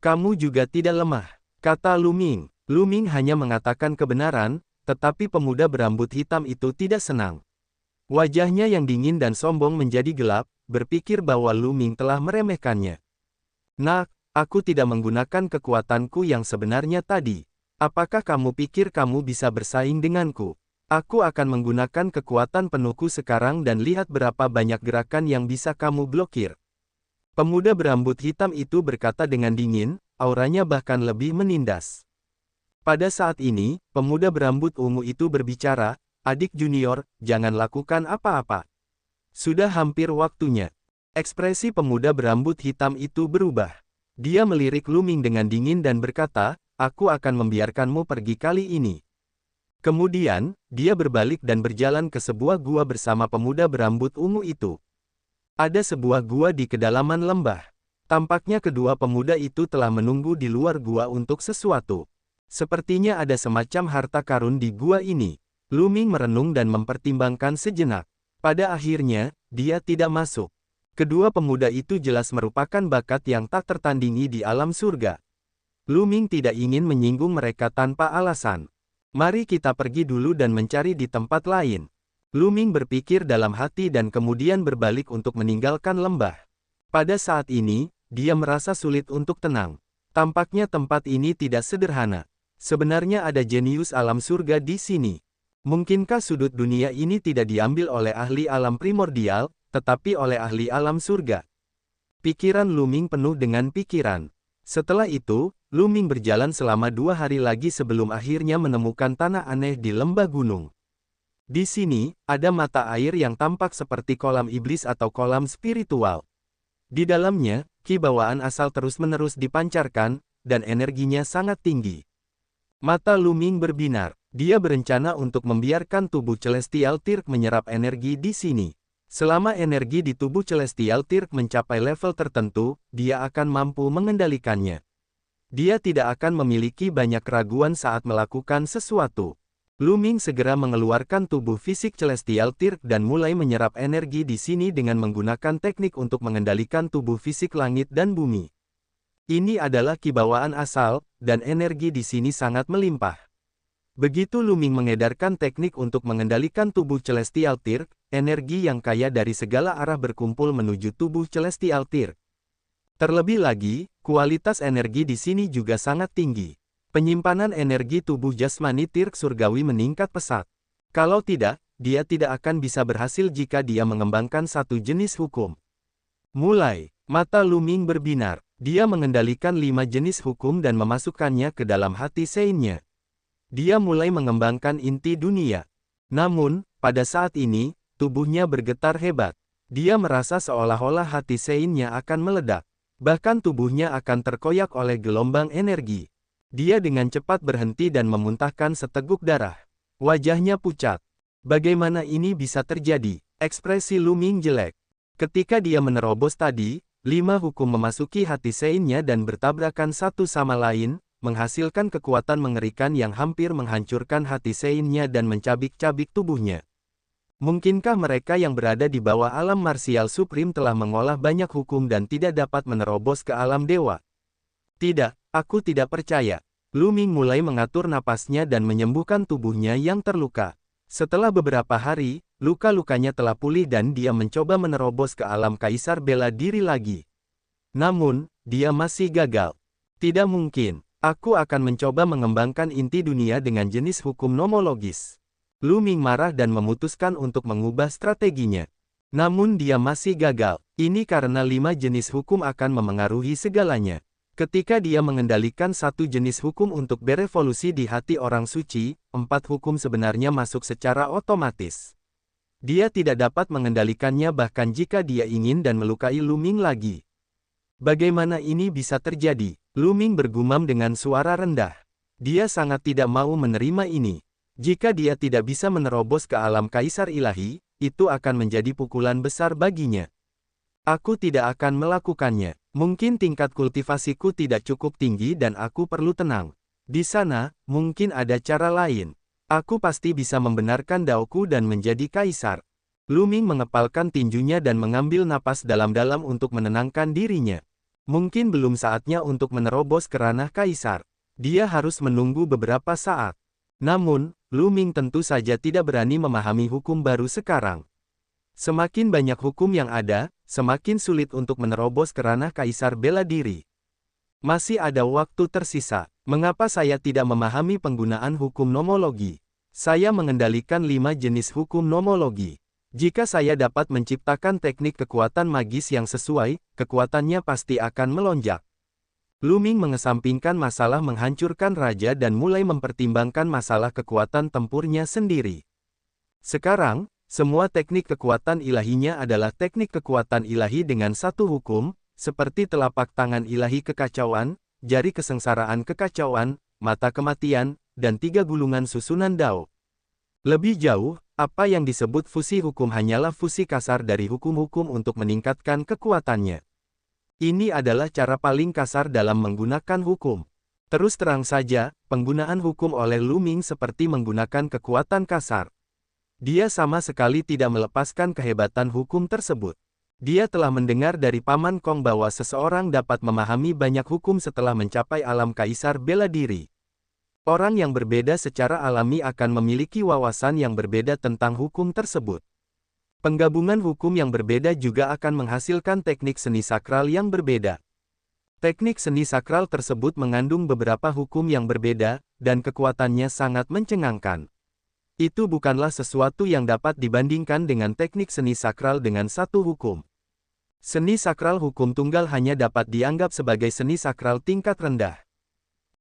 Kamu juga tidak lemah, kata Lu Ming. Lu Ming hanya mengatakan kebenaran, tetapi pemuda berambut hitam itu tidak senang. Wajahnya yang dingin dan sombong menjadi gelap, berpikir bahwa Lu Ming telah meremehkannya. Nak, aku tidak menggunakan kekuatanku yang sebenarnya tadi. Apakah kamu pikir kamu bisa bersaing denganku? Aku akan menggunakan kekuatan penuhku sekarang dan lihat berapa banyak gerakan yang bisa kamu blokir. Pemuda berambut hitam itu berkata dengan dingin, auranya bahkan lebih menindas. Pada saat ini, pemuda berambut ungu itu berbicara, adik junior, jangan lakukan apa-apa. Sudah hampir waktunya. Ekspresi pemuda berambut hitam itu berubah. Dia melirik Lu Ming dengan dingin dan berkata, aku akan membiarkanmu pergi kali ini. Kemudian, dia berbalik dan berjalan ke sebuah gua bersama pemuda berambut ungu itu. Ada sebuah gua di kedalaman lembah. Tampaknya kedua pemuda itu telah menunggu di luar gua untuk sesuatu. Sepertinya ada semacam harta karun di gua ini. Lu Ming merenung dan mempertimbangkan sejenak. Pada akhirnya, dia tidak masuk. Kedua pemuda itu jelas merupakan bakat yang tak tertandingi di alam surga. Lu Ming tidak ingin menyinggung mereka tanpa alasan. Mari kita pergi dulu dan mencari di tempat lain. Lu Ming berpikir dalam hati dan kemudian berbalik untuk meninggalkan lembah. Pada saat ini, dia merasa sulit untuk tenang. Tampaknya tempat ini tidak sederhana. Sebenarnya ada jenius alam surga di sini. Mungkinkah sudut dunia ini tidak diambil oleh ahli alam primordial, tetapi oleh ahli alam surga? Pikiran Lu Ming penuh dengan pikiran. Setelah itu, Lu Ming berjalan selama 2 hari lagi sebelum akhirnya menemukan tanah aneh di lembah gunung. Di sini, ada mata air yang tampak seperti kolam iblis atau kolam spiritual. Di dalamnya, ki bawaan asal terus-menerus dipancarkan, dan energinya sangat tinggi. Mata Lu Ming berbinar. Dia berencana untuk membiarkan tubuh Celestial Tirk menyerap energi di sini. Selama energi di tubuh Celestial Tirk mencapai level tertentu, dia akan mampu mengendalikannya. Dia tidak akan memiliki banyak keraguan saat melakukan sesuatu. Lu Ming segera mengeluarkan tubuh fisik Celestial Tirk dan mulai menyerap energi di sini dengan menggunakan teknik untuk mengendalikan tubuh fisik langit dan bumi. Ini adalah ki bawaan asal, dan energi di sini sangat melimpah. Begitu Lu Ming mengedarkan teknik untuk mengendalikan tubuh Celestial Tirk, energi yang kaya dari segala arah berkumpul menuju tubuh Celestial Tirk. Terlebih lagi, kualitas energi di sini juga sangat tinggi. Penyimpanan energi tubuh jasmani Tirk surgawi meningkat pesat. Kalau tidak, dia tidak akan bisa berhasil jika dia mengembangkan satu jenis hukum. Mulai, mata Lu Ming berbinar. Dia mengendalikan 5 jenis hukum dan memasukkannya ke dalam hati Sein-nya. Dia mulai mengembangkan inti dunia. Namun, pada saat ini, tubuhnya bergetar hebat. Dia merasa seolah-olah hati Sein-nya akan meledak. Bahkan tubuhnya akan terkoyak oleh gelombang energi. Dia dengan cepat berhenti dan memuntahkan seteguk darah. Wajahnya pucat. Bagaimana ini bisa terjadi? Ekspresi Lu Ming jelek. Ketika dia menerobos tadi, 5 hukum memasuki hati Sein-nya dan bertabrakan satu sama lain, menghasilkan kekuatan mengerikan yang hampir menghancurkan hati Sein-nya dan mencabik-cabik tubuhnya. Mungkinkah mereka yang berada di bawah alam marsial supreme telah mengolah banyak hukum dan tidak dapat menerobos ke alam dewa? Tidak, aku tidak percaya. Lu Ming mulai mengatur napasnya dan menyembuhkan tubuhnya yang terluka. Setelah beberapa hari, luka-lukanya telah pulih dan dia mencoba menerobos ke alam kaisar bela diri lagi. Namun, dia masih gagal. Tidak mungkin. Aku akan mencoba mengembangkan inti dunia dengan jenis hukum nomologis. Lu Ming marah dan memutuskan untuk mengubah strateginya. Namun dia masih gagal. Ini karena 5 jenis hukum akan memengaruhi segalanya. Ketika dia mengendalikan satu jenis hukum untuk berevolusi di hati orang suci, 4 hukum sebenarnya masuk secara otomatis. Dia tidak dapat mengendalikannya bahkan jika dia ingin dan melukai Lu Ming lagi. Bagaimana ini bisa terjadi? Lu Ming bergumam dengan suara rendah. Dia sangat tidak mau menerima ini. Jika dia tidak bisa menerobos ke alam kaisar ilahi, itu akan menjadi pukulan besar baginya. Aku tidak akan melakukannya. Mungkin tingkat kultivasiku tidak cukup tinggi dan aku perlu tenang. Di sana, mungkin ada cara lain. Aku pasti bisa membenarkan daoku dan menjadi kaisar. Lu Ming mengepalkan tinjunya dan mengambil napas dalam-dalam untuk menenangkan dirinya. Mungkin belum saatnya untuk menerobos ke ranah kaisar. Dia harus menunggu beberapa saat. Namun, Lu Ming tentu saja tidak berani memahami hukum baru sekarang. Semakin banyak hukum yang ada, semakin sulit untuk menerobos ke ranah kaisar bela diri. Masih ada waktu tersisa. Mengapa saya tidak memahami penggunaan hukum nomologi? Saya mengendalikan 5 jenis hukum nomologi. Jika saya dapat menciptakan teknik kekuatan magis yang sesuai, kekuatannya pasti akan melonjak. Lu Ming mengesampingkan masalah menghancurkan raja dan mulai mempertimbangkan masalah kekuatan tempurnya sendiri. Sekarang, semua teknik kekuatan ilahinya adalah teknik kekuatan ilahi dengan satu hukum, seperti telapak tangan ilahi kekacauan, jari kesengsaraan kekacauan, mata kematian, dan 3 gulungan susunan Dao. Lebih jauh, apa yang disebut fusi hukum hanyalah fusi kasar dari hukum-hukum untuk meningkatkan kekuatannya. Ini adalah cara paling kasar dalam menggunakan hukum. Terus terang saja, penggunaan hukum oleh Lu Ming seperti menggunakan kekuatan kasar. Dia sama sekali tidak melepaskan kehebatan hukum tersebut. Dia telah mendengar dari Paman Kong bahwa seseorang dapat memahami banyak hukum setelah mencapai alam kaisar bela diri. Orang yang berbeda secara alami akan memiliki wawasan yang berbeda tentang hukum tersebut. Penggabungan hukum yang berbeda juga akan menghasilkan teknik seni sakral yang berbeda. Teknik seni sakral tersebut mengandung beberapa hukum yang berbeda, dan kekuatannya sangat mencengangkan. Itu bukanlah sesuatu yang dapat dibandingkan dengan teknik seni sakral dengan satu hukum. Seni sakral hukum tunggal hanya dapat dianggap sebagai seni sakral tingkat rendah.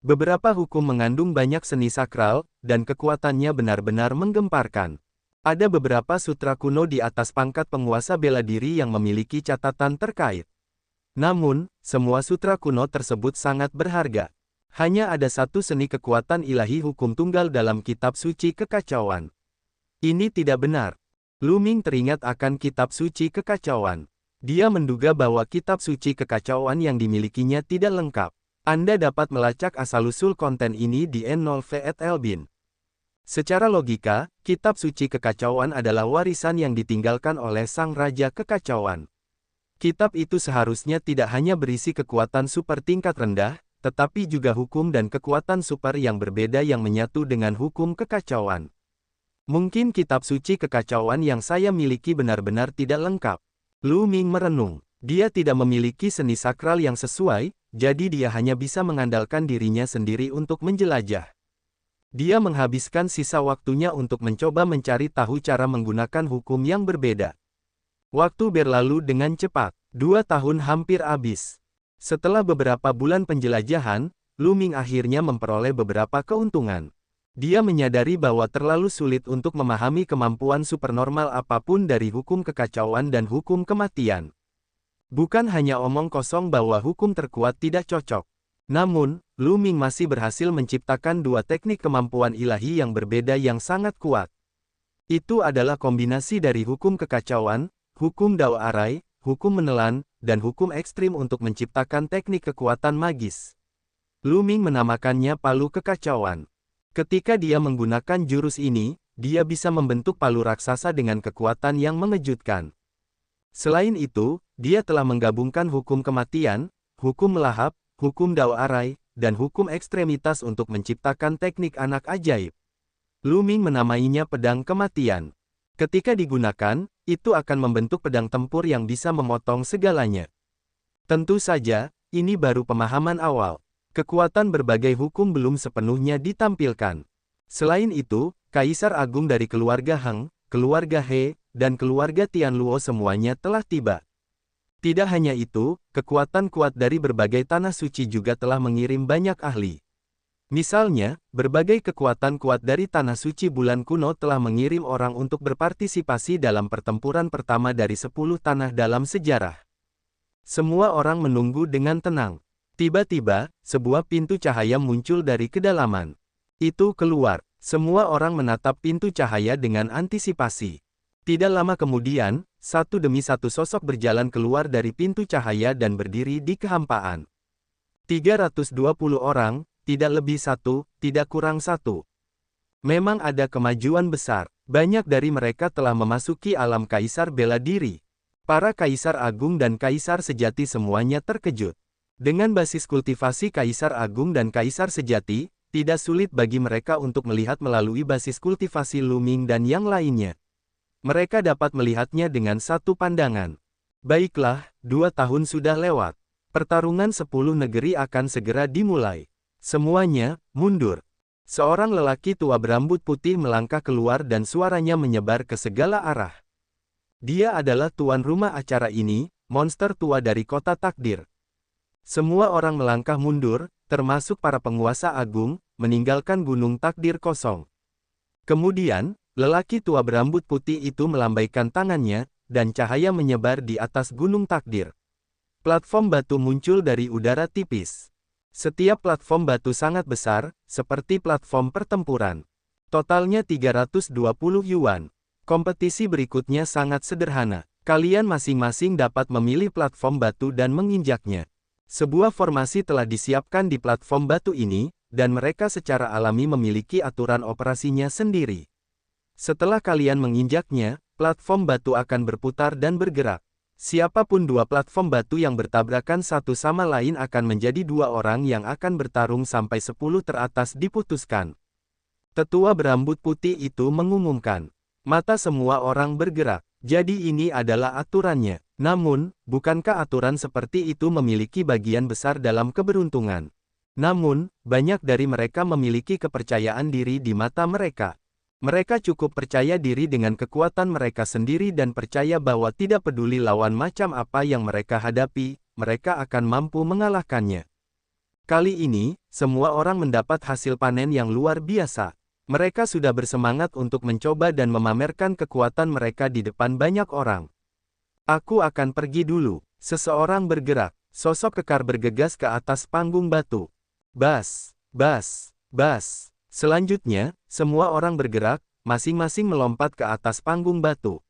Beberapa hukum mengandung banyak seni sakral, dan kekuatannya benar-benar menggemparkan. Ada beberapa sutra kuno di atas pangkat penguasa bela diri yang memiliki catatan terkait. Namun, semua sutra kuno tersebut sangat berharga. Hanya ada satu seni kekuatan ilahi hukum tunggal dalam kitab suci kekacauan. Ini tidak benar. Lu Ming teringat akan kitab suci kekacauan. Dia menduga bahwa kitab suci kekacauan yang dimilikinya tidak lengkap. Anda dapat melacak asal-usul konten ini di N0V et al. Bin. Secara logika, kitab suci kekacauan adalah warisan yang ditinggalkan oleh sang raja kekacauan. Kitab itu seharusnya tidak hanya berisi kekuatan super tingkat rendah, tetapi juga hukum dan kekuatan super yang berbeda yang menyatu dengan hukum kekacauan. Mungkin kitab suci kekacauan yang saya miliki benar-benar tidak lengkap. Lu Ming merenung. Dia tidak memiliki seni sakral yang sesuai, jadi dia hanya bisa mengandalkan dirinya sendiri untuk menjelajah. Dia menghabiskan sisa waktunya untuk mencoba mencari tahu cara menggunakan hukum yang berbeda. Waktu berlalu dengan cepat. 2 tahun hampir habis. Setelah beberapa bulan penjelajahan, Lu Ming akhirnya memperoleh beberapa keuntungan. Dia menyadari bahwa terlalu sulit untuk memahami kemampuan supernormal apapun dari hukum kekacauan dan hukum kematian. Bukan hanya omong kosong bahwa hukum terkuat tidak cocok. Namun, Lu Ming masih berhasil menciptakan 2 teknik kemampuan ilahi yang berbeda yang sangat kuat. Itu adalah kombinasi dari hukum kekacauan, hukum Dao Arai, hukum menelan, dan hukum ekstrim untuk menciptakan teknik kekuatan magis. Lu Ming menamakannya palu kekacauan. Ketika dia menggunakan jurus ini, dia bisa membentuk palu raksasa dengan kekuatan yang mengejutkan. Selain itu, dia telah menggabungkan hukum kematian, hukum melahap, hukum Dao Arai, dan hukum ekstremitas untuk menciptakan teknik anak ajaib. Lu Ming menamainya pedang kematian. Ketika digunakan, itu akan membentuk pedang tempur yang bisa memotong segalanya. Tentu saja, ini baru pemahaman awal. Kekuatan berbagai hukum belum sepenuhnya ditampilkan. Selain itu, Kaisar Agung dari keluarga Heng, keluarga He, dan keluarga Tianluo semuanya telah tiba. Tidak hanya itu, kekuatan kuat dari berbagai tanah suci juga telah mengirim banyak ahli. Misalnya, berbagai kekuatan kuat dari tanah suci bulan kuno telah mengirim orang untuk berpartisipasi dalam pertempuran pertama dari 10 tanah dalam sejarah. Semua orang menunggu dengan tenang. Tiba-tiba, sebuah pintu cahaya muncul dari kedalaman. Itu keluar. Semua orang menatap pintu cahaya dengan antisipasi. Tidak lama kemudian, satu demi satu sosok berjalan keluar dari pintu cahaya dan berdiri di kehampaan. 320 orang, tidak lebih satu, tidak kurang satu. Memang ada kemajuan besar. Banyak dari mereka telah memasuki alam kaisar bela diri. Para kaisar agung dan kaisar sejati semuanya terkejut. Dengan basis kultivasi Kaisar Agung dan Kaisar Sejati, tidak sulit bagi mereka untuk melihat melalui basis kultivasi Luming dan yang lainnya. Mereka dapat melihatnya dengan satu pandangan. Baiklah, 2 tahun sudah lewat. Pertarungan 10 negeri akan segera dimulai. Semuanya, mundur. Seorang lelaki tua berambut putih melangkah keluar dan suaranya menyebar ke segala arah. Dia adalah tuan rumah acara ini, monster tua dari kota takdir. Semua orang melangkah mundur, termasuk para penguasa agung, meninggalkan gunung takdir kosong. Kemudian, lelaki tua berambut putih itu melambaikan tangannya, dan cahaya menyebar di atas gunung takdir. Platform batu muncul dari udara tipis. Setiap platform batu sangat besar, seperti platform pertempuran. Totalnya 320 yuan. Kompetisi berikutnya sangat sederhana. Kalian masing-masing dapat memilih platform batu dan menginjaknya. Sebuah formasi telah disiapkan di platform batu ini, dan mereka secara alami memiliki aturan operasinya sendiri. Setelah kalian menginjaknya, platform batu akan berputar dan bergerak. Siapapun dua platform batu yang bertabrakan satu sama lain akan menjadi 2 orang yang akan bertarung sampai 10 teratas diputuskan. Tetua berambut putih itu mengumumkan. Mata semua orang bergerak. Jadi ini adalah aturannya. Namun, bukankah aturan seperti itu memiliki bagian besar dalam keberuntungan? Namun, banyak dari mereka memiliki kepercayaan diri di mata mereka. Mereka cukup percaya diri dengan kekuatan mereka sendiri dan percaya bahwa tidak peduli lawan macam apa yang mereka hadapi, mereka akan mampu mengalahkannya. Kali ini, semua orang mendapat hasil panen yang luar biasa. Mereka sudah bersemangat untuk mencoba dan memamerkan kekuatan mereka di depan banyak orang. Aku akan pergi dulu. Seseorang bergerak. Sosok kekar bergegas ke atas panggung batu. Bas, bas, bas. Selanjutnya, semua orang bergerak, masing-masing melompat ke atas panggung batu.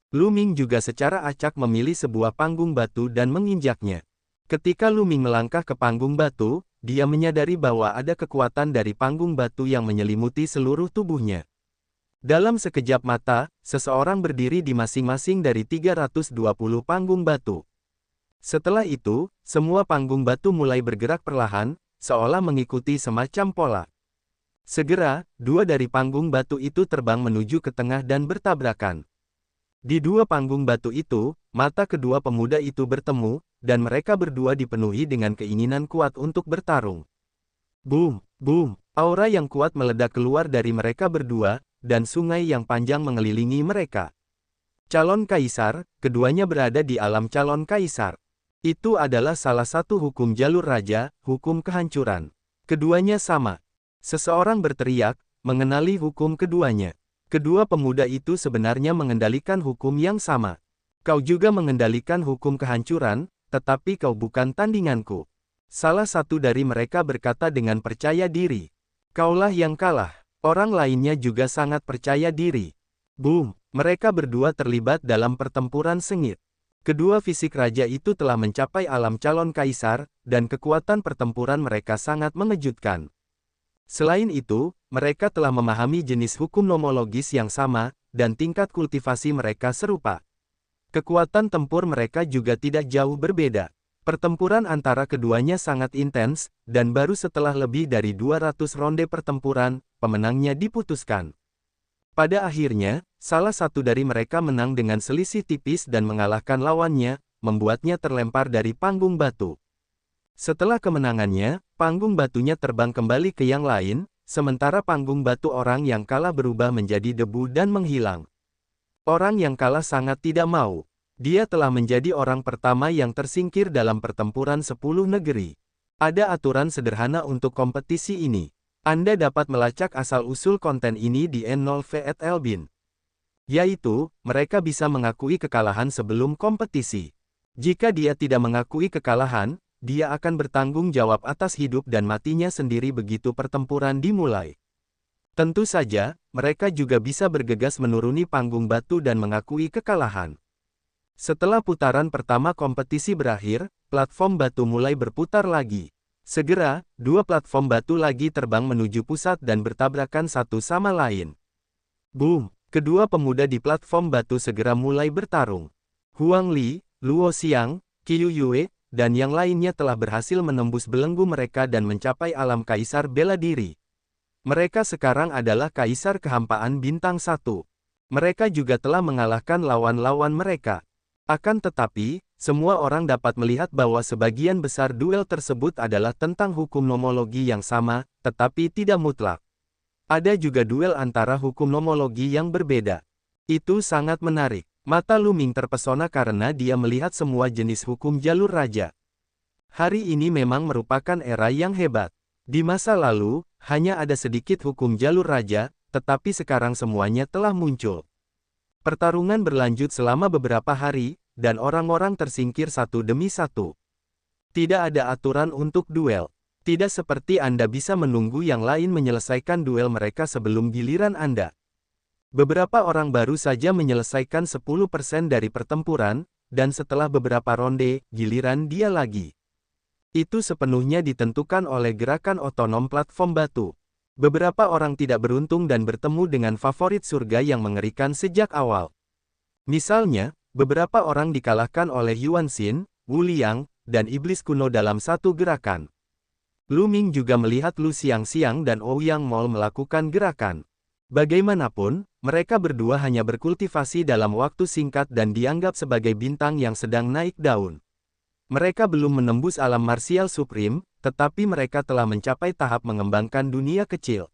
Luming juga secara acak memilih sebuah panggung batu dan menginjaknya. Ketika Luming melangkah ke panggung batu, dia menyadari bahwa ada kekuatan dari panggung batu yang menyelimuti seluruh tubuhnya. Dalam sekejap mata, seseorang berdiri di masing-masing dari 320 panggung batu. Setelah itu, semua panggung batu mulai bergerak perlahan, seolah mengikuti semacam pola. Segera, 2 dari panggung batu itu terbang menuju ke tengah dan bertabrakan. Di 2 panggung batu itu, mata kedua pemuda itu bertemu, dan mereka berdua dipenuhi dengan keinginan kuat untuk bertarung. Boom, boom, aura yang kuat meledak keluar dari mereka berdua, dan sungai yang panjang mengelilingi mereka. Calon kaisar, keduanya berada di alam calon kaisar. Itu adalah salah satu hukum jalur raja, hukum kehancuran. Keduanya sama. Seseorang berteriak, mengenali hukum keduanya. Kedua pemuda itu sebenarnya mengendalikan hukum yang sama. Kau juga mengendalikan hukum kehancuran, tetapi kau bukan tandinganku. Salah satu dari mereka berkata dengan percaya diri. Kaulah yang kalah. Orang lainnya juga sangat percaya diri. Boom, mereka berdua terlibat dalam pertempuran sengit. Kedua fisik raja itu telah mencapai alam calon kaisar, dan kekuatan pertempuran mereka sangat mengejutkan. Selain itu, mereka telah memahami jenis hukum nomologis yang sama, dan tingkat kultivasi mereka serupa. Kekuatan tempur mereka juga tidak jauh berbeda. Pertempuran antara keduanya sangat intens, dan baru setelah lebih dari 200 ronde pertempuran, pemenangnya diputuskan. Pada akhirnya, salah satu dari mereka menang dengan selisih tipis dan mengalahkan lawannya, membuatnya terlempar dari panggung batu. Setelah kemenangannya, panggung batunya terbang kembali ke yang lain, sementara panggung batu orang yang kalah berubah menjadi debu dan menghilang. Orang yang kalah sangat tidak mau. Dia telah menjadi orang pertama yang tersingkir dalam pertempuran 10 negeri. Ada aturan sederhana untuk kompetisi ini. Anda dapat melacak asal-usul konten ini di N0V@Elbin. Yaitu, mereka bisa mengakui kekalahan sebelum kompetisi. Jika dia tidak mengakui kekalahan, dia akan bertanggung jawab atas hidup dan matinya sendiri begitu pertempuran dimulai. Tentu saja, mereka juga bisa bergegas menuruni panggung batu dan mengakui kekalahan. Setelah putaran pertama kompetisi berakhir, platform batu mulai berputar lagi. Segera, 2 platform batu lagi terbang menuju pusat dan bertabrakan satu sama lain. Boom! Kedua pemuda di platform batu segera mulai bertarung. Huang Li, Luo Xiang, Qiu Yue, dan yang lainnya telah berhasil menembus belenggu mereka dan mencapai alam kaisar bela diri. Mereka sekarang adalah kaisar kehampaan bintang 1. Mereka juga telah mengalahkan lawan-lawan mereka. Akan tetapi, semua orang dapat melihat bahwa sebagian besar duel tersebut adalah tentang hukum nomologi yang sama, tetapi tidak mutlak. Ada juga duel antara hukum nomologi yang berbeda. Itu sangat menarik. Mata Lu Ming terpesona karena dia melihat semua jenis hukum jalur raja. Hari ini memang merupakan era yang hebat. Di masa lalu, hanya ada sedikit hukum jalur raja, tetapi sekarang semuanya telah muncul. Pertarungan berlanjut selama beberapa hari, dan orang-orang tersingkir satu demi satu. Tidak ada aturan untuk duel. Tidak seperti Anda bisa menunggu yang lain menyelesaikan duel mereka sebelum giliran Anda. Beberapa orang baru saja menyelesaikan 10% dari pertempuran, dan setelah beberapa ronde, giliran dia lagi. Itu sepenuhnya ditentukan oleh gerakan otonom platform batu. Beberapa orang tidak beruntung dan bertemu dengan favorit surga yang mengerikan sejak awal. Misalnya, beberapa orang dikalahkan oleh Yuan Xin, Wu Liang, dan Iblis Kuno dalam satu gerakan. Lu Ming juga melihat Lu Xiangxiang dan Ouyang Mol melakukan gerakan. Bagaimanapun, mereka berdua hanya berkultivasi dalam waktu singkat dan dianggap sebagai bintang yang sedang naik daun. Mereka belum menembus alam marsial supreme, tetapi mereka telah mencapai tahap mengembangkan dunia kecil.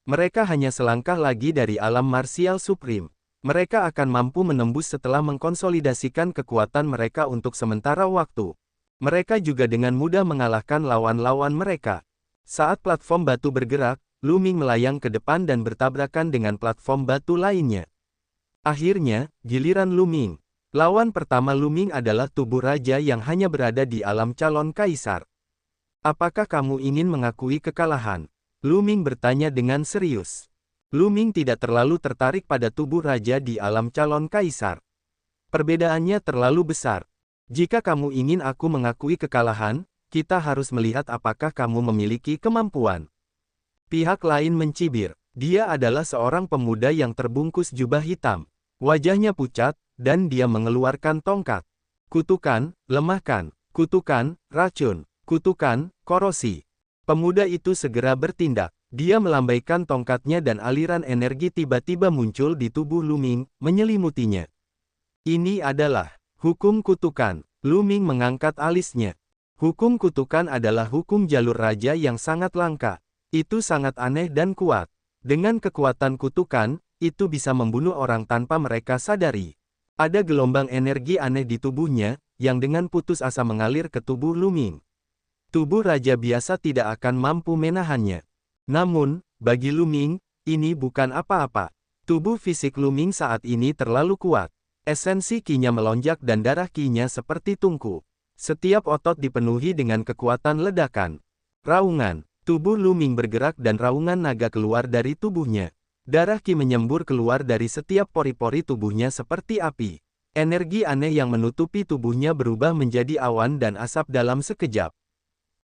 Mereka hanya selangkah lagi dari alam marsial supreme. Mereka akan mampu menembus setelah mengkonsolidasikan kekuatan mereka untuk sementara waktu. Mereka juga dengan mudah mengalahkan lawan-lawan mereka. Saat platform batu bergerak, Lu Ming melayang ke depan dan bertabrakan dengan platform batu lainnya. Akhirnya, giliran Lu Ming. Lawan pertama Lu Ming adalah tubuh raja yang hanya berada di alam calon kaisar. Apakah kamu ingin mengakui kekalahan? Lu Ming bertanya dengan serius. Lu Ming tidak terlalu tertarik pada tubuh raja di alam calon kaisar. Perbedaannya terlalu besar. Jika kamu ingin aku mengakui kekalahan, kita harus melihat apakah kamu memiliki kemampuan. Pihak lain mencibir. Dia adalah seorang pemuda yang terbungkus jubah hitam. Wajahnya pucat, dan dia mengeluarkan tongkat. Kutukan, lemahkan. Kutukan, racun. Kutukan, korosi. Pemuda itu segera bertindak. Dia melambaikan tongkatnya dan aliran energi tiba-tiba muncul di tubuh Lu Ming, menyelimutinya. Ini adalah hukum kutukan. Lu Ming mengangkat alisnya. Hukum kutukan adalah hukum jalur raja yang sangat langka. Itu sangat aneh dan kuat. Dengan kekuatan kutukan, itu bisa membunuh orang tanpa mereka sadari. Ada gelombang energi aneh di tubuhnya, yang dengan putus asa mengalir ke tubuh Lu Ming. Tubuh raja biasa tidak akan mampu menahannya. Namun, bagi Lu Ming, ini bukan apa-apa. Tubuh fisik Lu Ming saat ini terlalu kuat. Esensi ki-nya melonjak dan darah ki-nya seperti tungku. Setiap otot dipenuhi dengan kekuatan ledakan. Raungan. Tubuh Lu Ming bergerak dan raungan naga keluar dari tubuhnya. Darah ki menyembur keluar dari setiap pori-pori tubuhnya seperti api. Energi aneh yang menutupi tubuhnya berubah menjadi awan dan asap dalam sekejap.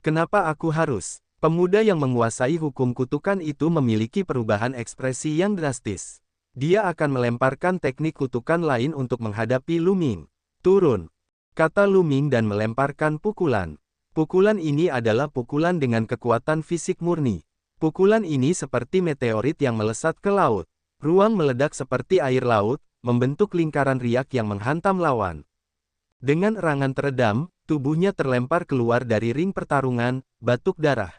Kenapa aku harus? Pemuda yang menguasai hukum kutukan itu memiliki perubahan ekspresi yang drastis. Dia akan melemparkan teknik kutukan lain untuk menghadapi Lu Ming. Turun, kata Lu Ming dan melemparkan pukulan. Pukulan ini adalah pukulan dengan kekuatan fisik murni. Pukulan ini seperti meteorit yang melesat ke laut. Ruang meledak seperti air laut, membentuk lingkaran riak yang menghantam lawan. Dengan erangan teredam, tubuhnya terlempar keluar dari ring pertarungan, batuk darah.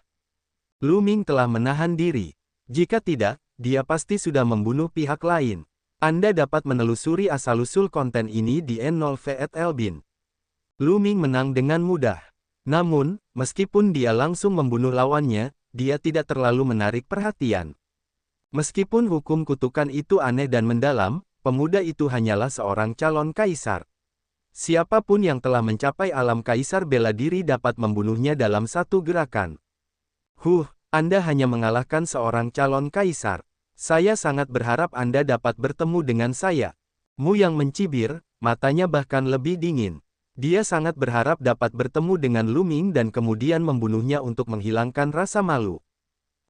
Lu Ming telah menahan diri. Jika tidak, dia pasti sudah membunuh pihak lain. Anda dapat menelusuri asal-usul konten ini di N0V@Elbin. Lu Ming menang dengan mudah. Namun, meskipun dia langsung membunuh lawannya, dia tidak terlalu menarik perhatian. Meskipun hukum kutukan itu aneh dan mendalam, pemuda itu hanyalah seorang calon kaisar. Siapapun yang telah mencapai alam kaisar bela diri dapat membunuhnya dalam satu gerakan. Anda hanya mengalahkan seorang calon kaisar. Saya sangat berharap Anda dapat bertemu dengan saya. Mu yang mencibir, matanya bahkan lebih dingin. Dia sangat berharap dapat bertemu dengan Lu Ming dan kemudian membunuhnya untuk menghilangkan rasa malu.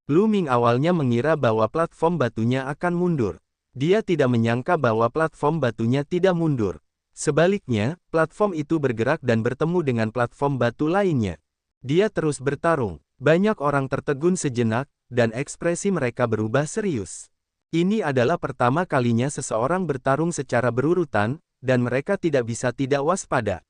Lu Ming awalnya mengira bahwa platform batunya akan mundur. Dia tidak menyangka bahwa platform batunya tidak mundur. Sebaliknya, platform itu bergerak dan bertemu dengan platform batu lainnya. Dia terus bertarung. Banyak orang tertegun sejenak, dan ekspresi mereka berubah serius. Ini adalah pertama kalinya seseorang bertarung secara berurutan, dan mereka tidak bisa tidak waspada.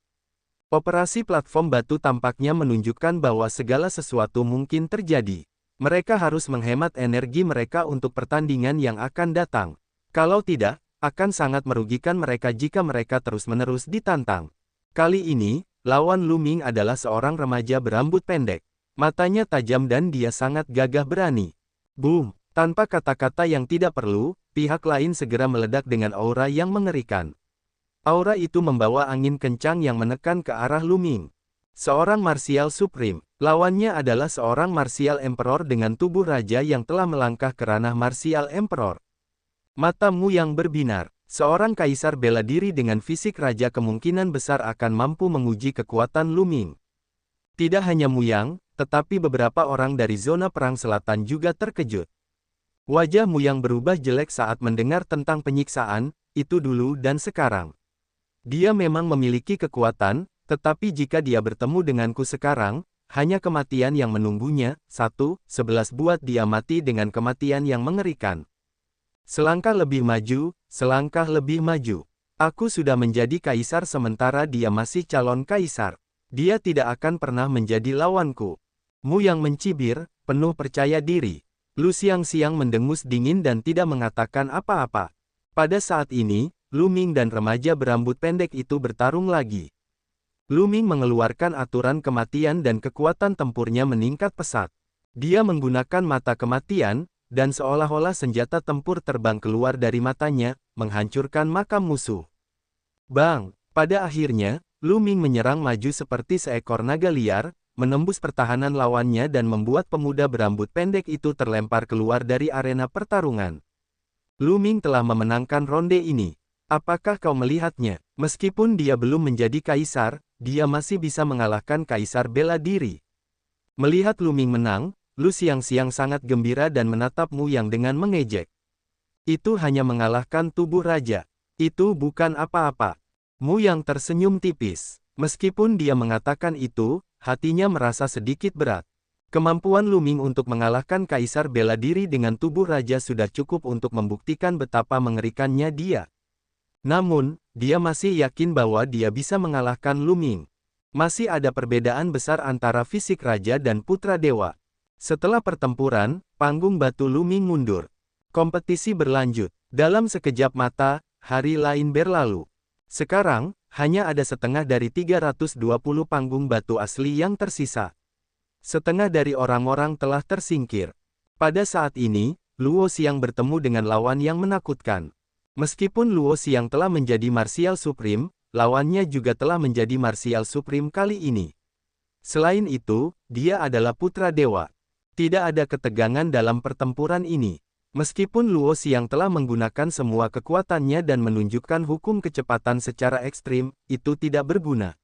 Operasi platform batu tampaknya menunjukkan bahwa segala sesuatu mungkin terjadi. Mereka harus menghemat energi mereka untuk pertandingan yang akan datang. Kalau tidak, akan sangat merugikan mereka jika mereka terus-menerus ditantang. Kali ini, lawan Lu Ming adalah seorang remaja berambut pendek. Matanya tajam dan dia sangat gagah berani. Boom! Tanpa kata-kata yang tidak perlu, pihak lain segera meledak dengan aura yang mengerikan. Aura itu membawa angin kencang yang menekan ke arah Lu Ming. Seorang martial supreme. Lawannya adalah seorang martial emperor dengan tubuh raja yang telah melangkah ke ranah martial emperor. Matamu yang berbinar. Seorang kaisar bela diri dengan fisik raja kemungkinan besar akan mampu menguji kekuatan Lu Ming. Tidak hanya Mu Yang, tetapi beberapa orang dari zona perang selatan juga terkejut. Wajah Mu Yang berubah jelek saat mendengar tentang penyiksaan, itu dulu dan sekarang. Dia memang memiliki kekuatan, tetapi jika dia bertemu denganku sekarang, hanya kematian yang menunggunya. 11 buat dia mati dengan kematian yang mengerikan. Selangkah lebih maju, selangkah lebih maju. Aku sudah menjadi kaisar sementara dia masih calon kaisar. Dia tidak akan pernah menjadi lawanku. Mu Yang mencibir, penuh percaya diri. Lu Xiangxiang mendengus dingin dan tidak mengatakan apa-apa. Pada saat ini, Lu Ming dan remaja berambut pendek itu bertarung lagi. Lu Ming mengeluarkan aturan kematian dan kekuatan tempurnya meningkat pesat. Dia menggunakan mata kematian, dan seolah-olah senjata tempur terbang keluar dari matanya, menghancurkan makam musuh. Bang! Pada akhirnya, Lu Ming menyerang maju seperti seekor naga liar, menembus pertahanan lawannya dan membuat pemuda berambut pendek itu terlempar keluar dari arena pertarungan. Lu Ming telah memenangkan ronde ini. Apakah kau melihatnya? Meskipun dia belum menjadi kaisar, dia masih bisa mengalahkan kaisar bela diri. Melihat Lu Ming menang, Lu Xiangxiang sangat gembira dan menatap Mu Yang dengan mengejek. Itu hanya mengalahkan tubuh raja. Itu bukan apa-apa. Mu Yang tersenyum tipis. Meskipun dia mengatakan itu, hatinya merasa sedikit berat. Kemampuan Lu Ming untuk mengalahkan kaisar bela diri dengan tubuh raja sudah cukup untuk membuktikan betapa mengerikannya dia. Namun, dia masih yakin bahwa dia bisa mengalahkan Lu Ming. Masih ada perbedaan besar antara fisik raja dan putra dewa. Setelah pertempuran, panggung batu Lu Ming mundur. Kompetisi berlanjut. Dalam sekejap mata, hari lain berlalu. Sekarang, hanya ada setengah dari 320 panggung batu asli yang tersisa. Setengah dari orang-orang telah tersingkir. Pada saat ini, Luo Xiang bertemu dengan lawan yang menakutkan. Meskipun Luo Xiang telah menjadi martial supreme, lawannya juga telah menjadi martial supreme kali ini. Selain itu, dia adalah putra dewa. Tidak ada ketegangan dalam pertempuran ini. Meskipun Luo Xiang telah menggunakan semua kekuatannya dan menunjukkan hukum kecepatan secara ekstrim, itu tidak berguna.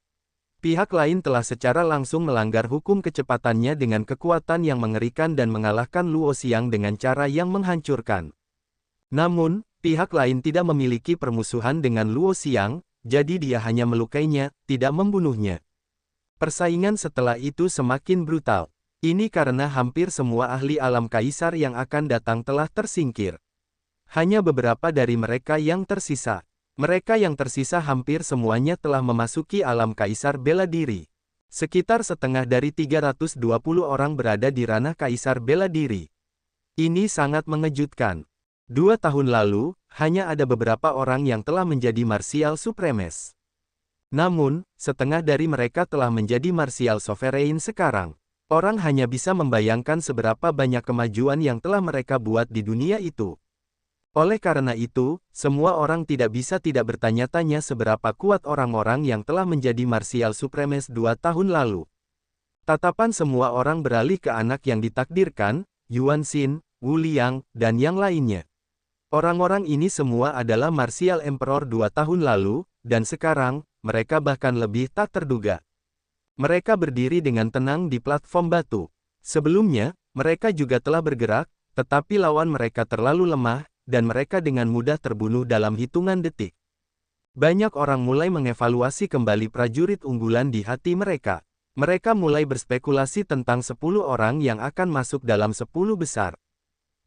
Pihak lain telah secara langsung melanggar hukum kecepatannya dengan kekuatan yang mengerikan dan mengalahkan Luo Xiang dengan cara yang menghancurkan. Namun, pihak lain tidak memiliki permusuhan dengan Luo Xiang, jadi dia hanya melukainya, tidak membunuhnya. Persaingan setelah itu semakin brutal. Ini karena hampir semua ahli alam kaisar yang akan datang telah tersingkir. Hanya beberapa dari mereka yang tersisa. Mereka yang tersisa hampir semuanya telah memasuki alam kaisar bela diri. Sekitar setengah dari 320 orang berada di ranah kaisar bela diri. Ini sangat mengejutkan. 2 tahun lalu, hanya ada beberapa orang yang telah menjadi martial supremes. Namun, setengah dari mereka telah menjadi martial sovereign sekarang. Orang hanya bisa membayangkan seberapa banyak kemajuan yang telah mereka buat di dunia itu. Oleh karena itu, semua orang tidak bisa tidak bertanya-tanya seberapa kuat orang-orang yang telah menjadi martial supremes 2 tahun lalu. Tatapan semua orang beralih ke anak yang ditakdirkan, Yuan Xin, Wu Liang, dan yang lainnya. Orang-orang ini semua adalah martial emperor 2 tahun lalu, dan sekarang, mereka bahkan lebih tak terduga. Mereka berdiri dengan tenang di platform batu. Sebelumnya, mereka juga telah bergerak, tetapi lawan mereka terlalu lemah, dan mereka dengan mudah terbunuh dalam hitungan detik. Banyak orang mulai mengevaluasi kembali prajurit unggulan di hati mereka. Mereka mulai berspekulasi tentang 10 orang yang akan masuk dalam 10 besar.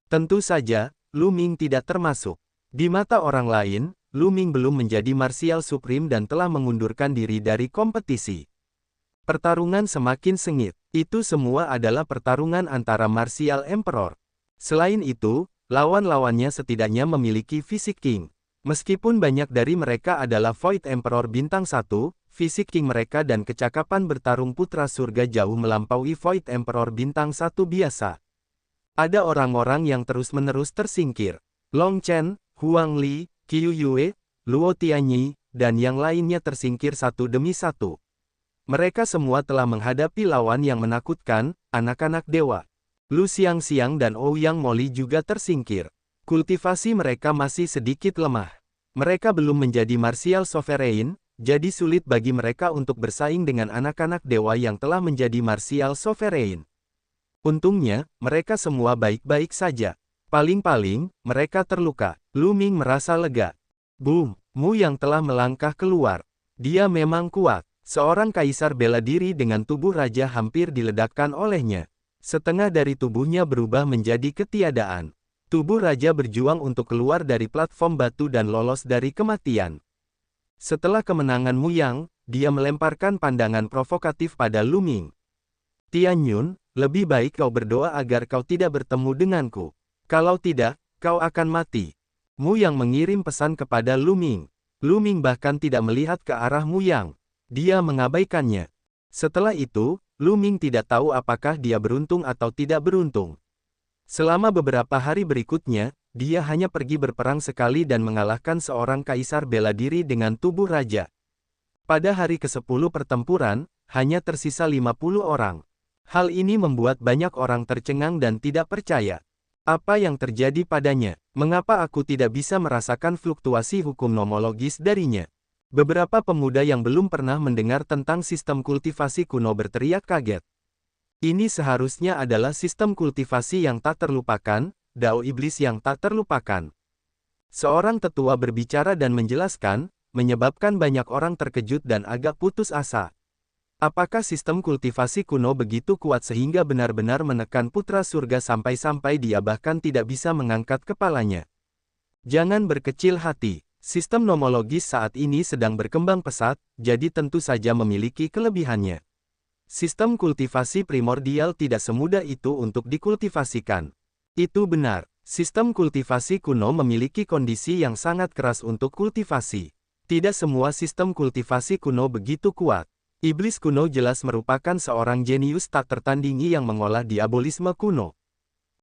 Tentu saja, Lu Ming tidak termasuk. Di mata orang lain, Lu Ming belum menjadi Martial Supreme dan telah mengundurkan diri dari kompetisi. Pertarungan semakin sengit. Itu semua adalah pertarungan antara Martial Emperor. Selain itu, lawan-lawannya setidaknya memiliki fisik king. Meskipun banyak dari mereka adalah Void Emperor bintang 1, fisik king mereka dan kecakapan bertarung putra surga jauh melampaui Void Emperor bintang 1 biasa. Ada orang-orang yang terus-menerus tersingkir. Long Chen, Huang Li, Qiu Yue, Luo Tianyi, dan yang lainnya tersingkir satu demi satu. Mereka semua telah menghadapi lawan yang menakutkan, anak-anak dewa. Lu Xiangxiang dan Ouyang Moli juga tersingkir. Kultivasi mereka masih sedikit lemah. Mereka belum menjadi Martial Sovereign, jadi sulit bagi mereka untuk bersaing dengan anak-anak dewa yang telah menjadi Martial Sovereign. Untungnya, mereka semua baik-baik saja. Paling-paling, mereka terluka. Lu Ming merasa lega. Boom! Mu yang telah melangkah keluar. Dia memang kuat. Seorang kaisar bela diri dengan tubuh raja hampir diledakkan olehnya. Setengah dari tubuhnya berubah menjadi ketiadaan. Tubuh raja berjuang untuk keluar dari platform batu dan lolos dari kematian. Setelah kemenangan Mu Yang, dia melemparkan pandangan provokatif pada Lu Ming. Tian Yun, lebih baik kau berdoa agar kau tidak bertemu denganku. Kalau tidak, kau akan mati. Mu Yang mengirim pesan kepada Lu Ming. Lu Ming bahkan tidak melihat ke arah Mu Yang. Dia mengabaikannya. Setelah itu, Lu Ming tidak tahu apakah dia beruntung atau tidak beruntung. Selama beberapa hari berikutnya, dia hanya pergi berperang sekali dan mengalahkan seorang kaisar bela diri dengan tubuh raja. Pada hari ke-10 pertempuran, hanya tersisa 50 orang. Hal ini membuat banyak orang tercengang dan tidak percaya. Apa yang terjadi padanya? Mengapa aku tidak bisa merasakan fluktuasi hukum nomologis darinya? Beberapa pemuda yang belum pernah mendengar tentang sistem kultivasi kuno berteriak kaget. Ini seharusnya adalah sistem kultivasi yang tak terlupakan, Dao Iblis yang tak terlupakan. Seorang tetua berbicara dan menjelaskan, menyebabkan banyak orang terkejut dan agak putus asa. Apakah sistem kultivasi kuno begitu kuat sehingga benar-benar menekan putra surga sampai-sampai dia bahkan tidak bisa mengangkat kepalanya? Jangan berkecil hati. Sistem nomologis saat ini sedang berkembang pesat, jadi tentu saja memiliki kelebihannya. Sistem kultivasi primordial tidak semudah itu untuk dikultivasikan. Itu benar, sistem kultivasi kuno memiliki kondisi yang sangat keras untuk kultivasi. Tidak semua sistem kultivasi kuno begitu kuat. Iblis kuno jelas merupakan seorang jenius tak tertandingi yang mengolah diabolisme kuno.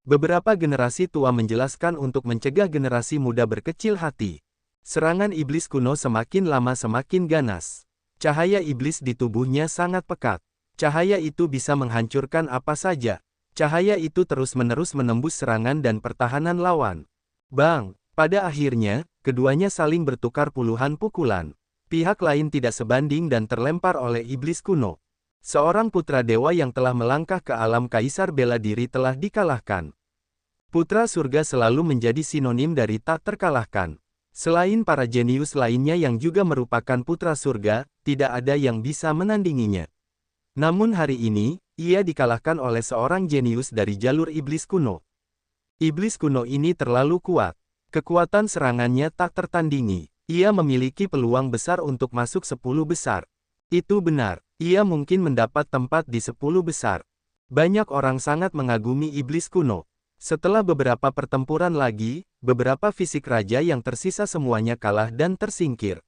Beberapa generasi tua menjelaskan untuk mencegah generasi muda berkecil hati. Serangan iblis kuno semakin lama semakin ganas. Cahaya iblis di tubuhnya sangat pekat. Cahaya itu bisa menghancurkan apa saja. Cahaya itu terus-menerus menembus serangan dan pertahanan lawan. Bang! Pada akhirnya, keduanya saling bertukar puluhan pukulan. Pihak lain tidak sebanding dan terlempar oleh iblis kuno. Seorang putra dewa yang telah melangkah ke alam kaisar bela diri telah dikalahkan. Putra surga selalu menjadi sinonim dari tak terkalahkan. Selain para jenius lainnya yang juga merupakan putra surga, tidak ada yang bisa menandinginya. Namun hari ini, ia dikalahkan oleh seorang jenius dari jalur iblis kuno. Iblis kuno ini terlalu kuat. Kekuatan serangannya tak tertandingi. Ia memiliki peluang besar untuk masuk 10 besar. Itu benar, ia mungkin mendapat tempat di 10 besar. Banyak orang sangat mengagumi iblis kuno. Setelah beberapa pertempuran lagi, beberapa fisik raja yang tersisa semuanya kalah dan tersingkir.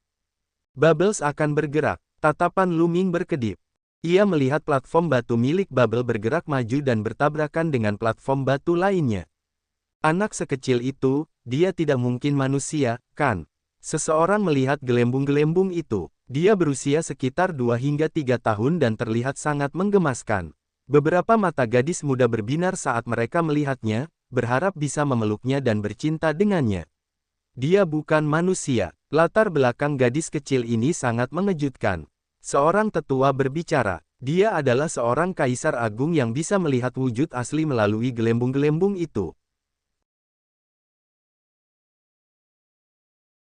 Bubbles akan bergerak, tatapan Lu Ming berkedip. Ia melihat platform batu milik Bubble bergerak maju dan bertabrakan dengan platform batu lainnya. Anak sekecil itu, dia tidak mungkin manusia, kan? Seseorang melihat gelembung-gelembung itu. Dia berusia sekitar 2 hingga 3 tahun dan terlihat sangat menggemaskan. Beberapa mata gadis muda berbinar saat mereka melihatnya, berharap bisa memeluknya dan bercinta dengannya. Dia bukan manusia. Latar belakang gadis kecil ini sangat mengejutkan. Seorang tetua berbicara. Dia adalah seorang kaisar agung yang bisa melihat wujud asli melalui gelembung-gelembung itu.